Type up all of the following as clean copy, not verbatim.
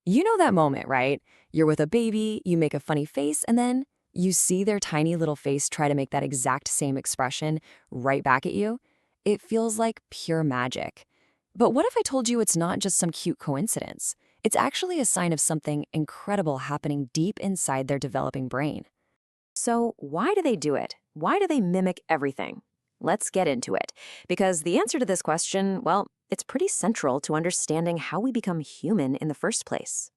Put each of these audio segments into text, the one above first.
You know that moment, right? You're with a baby, you make a funny face, and then you see their tiny little face try to make that exact same expression right back at you? It feels like pure magic. But what if I told you it's not just some cute coincidence? It's actually a sign of something incredible happening deep inside their developing brain. So, why do they do it? Why do they mimic everything? Let's get into it. Because the answer to this question, well, it's pretty central to understanding how we become human in the first place.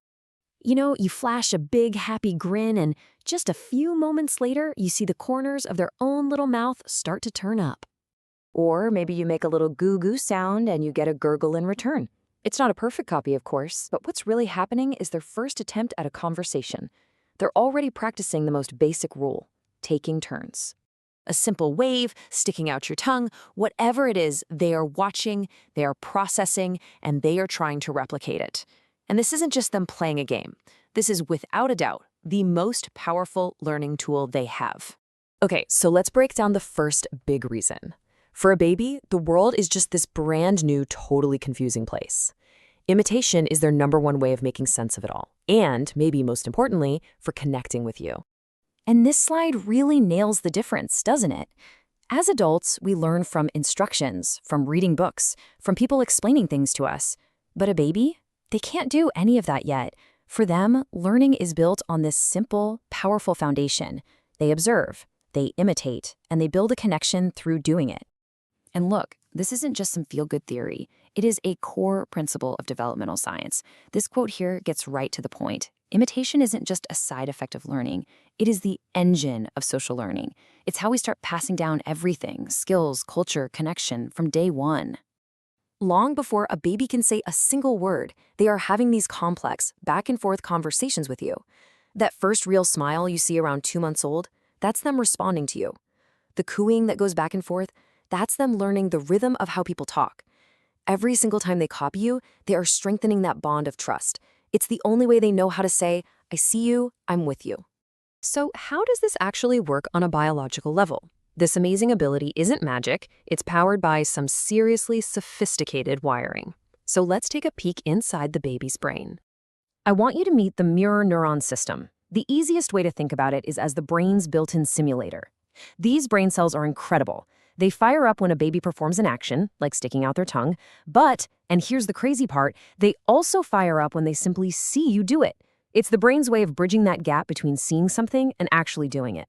You flash a big, happy grin, and just a few moments later, you see the corners of their own little mouth start to turn up. Or maybe you make a little goo goo sound and you get a gurgle in return. It's not a perfect copy, of course, but what's really happening is their first attempt at a conversation. They're already practicing the most basic rule, taking turns. A simple wave, sticking out your tongue, whatever it is, they are watching, they are processing, and they are trying to replicate it. And this isn't just them playing a game. This is, without a doubt, the most powerful learning tool they have. Okay, so let's break down the first big reason. For a baby, the world is just this brand new, totally confusing place. Imitation is their number one way of making sense of it all, and, maybe most importantly, for connecting with you. And this slide really nails the difference, doesn't it? As adults, we learn from instructions, from reading books, from people explaining things to us. But a baby? They can't do any of that yet. For them, learning is built on this simple, powerful foundation. They observe, they imitate, and they build a connection through doing it. And look, this isn't just some feel-good theory. It is a core principle of developmental science. This quote here gets right to the point. Imitation isn't just a side effect of learning. It is the engine of social learning. It's how we start passing down everything, skills, culture, connection, from day one. Long before a baby can say a single word, they are having these complex, back-and-forth conversations with you. That first real smile you see around 2 months old, that's them responding to you. The cooing that goes back and forth, that's them learning the rhythm of how people talk. Every single time they copy you, they are strengthening that bond of trust. It's the only way they know how to say, I see you, I'm with you. So how does this actually work on a biological level? This amazing ability isn't magic, it's powered by some seriously sophisticated wiring. So let's take a peek inside the baby's brain. I want you to meet the mirror neuron system. The easiest way to think about it is as the brain's built-in simulator. These brain cells are incredible. They fire up when a baby performs an action, like sticking out their tongue, but, and here's the crazy part, they also fire up when they simply see you do it. It's the brain's way of bridging that gap between seeing something and actually doing it.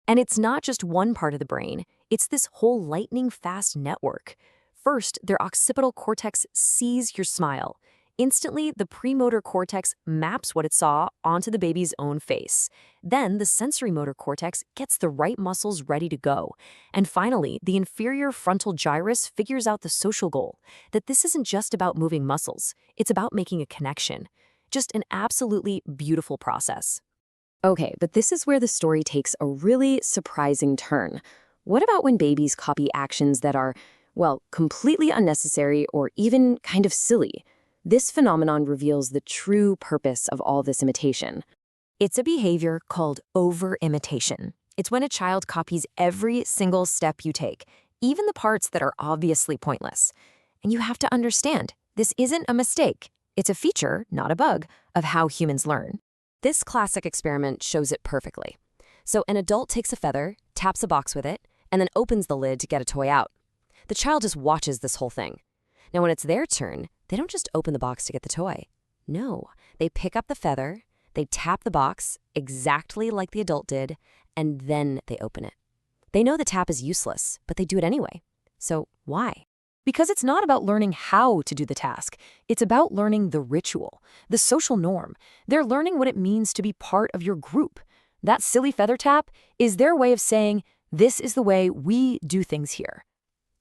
And it's not just one part of the brain, it's this whole lightning-fast network. First, their occipital cortex sees your smile. Instantly, the premotor cortex maps what it saw onto the baby's own face. Then, the sensory motor cortex gets the right muscles ready to go. And finally, the inferior frontal gyrus figures out the social goal, that this isn't just about moving muscles, it's about making a connection. Just an absolutely beautiful process. Okay, but this is where the story takes a really surprising turn. What about when babies copy actions that are, well, completely unnecessary or even kind of silly? This phenomenon reveals the true purpose of all this imitation. It's a behavior called over-imitation. It's when a child copies every single step you take, even the parts that are obviously pointless. And you have to understand, this isn't a mistake. It's a feature, not a bug, of how humans learn. This classic experiment shows it perfectly. So an adult takes a feather, taps a box with it, and then opens the lid to get a toy out. The child just watches this whole thing. Now, when it's their turn, they don't just open the box to get the toy. No, they pick up the feather, they tap the box exactly like the adult did, and then they open it. They know the tap is useless, but they do it anyway. So why? Because it's not about learning how to do the task. It's about learning the ritual, the social norm. They're learning what it means to be part of your group. That silly feather tap is their way of saying, this is the way we do things here.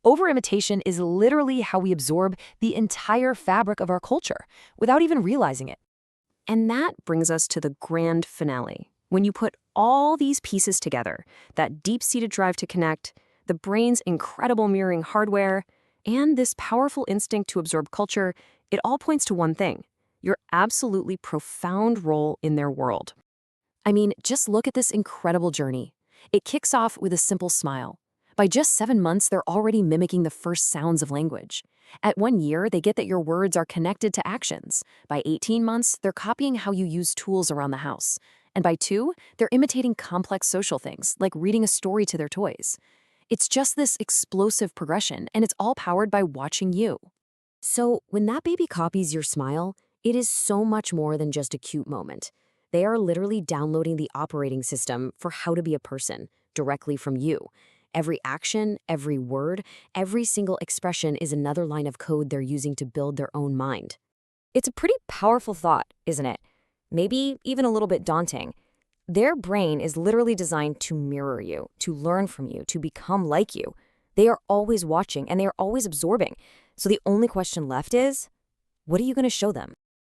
Over-imitation is literally how we absorb the entire fabric of our culture without even realizing it. And that brings us to the grand finale. When you put all these pieces together, that deep-seated drive to connect, the brain's incredible mirroring hardware, and this powerful instinct to absorb culture, it all points to one thing: your absolutely profound role in their world. I mean, just look at this incredible journey. It kicks off with a simple smile. By just 7 months, they're already mimicking the first sounds of language. At 1 year, they get that your words are connected to actions. By 18 months, they're copying how you use tools around the house. And by 2, they're imitating complex social things, like reading a story to their toys. It's just this explosive progression, and it's all powered by watching you. So, when that baby copies your smile, it is so much more than just a cute moment. They are literally downloading the operating system for how to be a person directly from you. Every action, every word, every single expression is another line of code they're using to build their own mind. It's a pretty powerful thought, isn't it? Maybe even a little bit daunting. Their brain is literally designed to mirror you, to learn from you, to become like you. They are always watching and they are always absorbing. So the only question left is, what are you going to show them?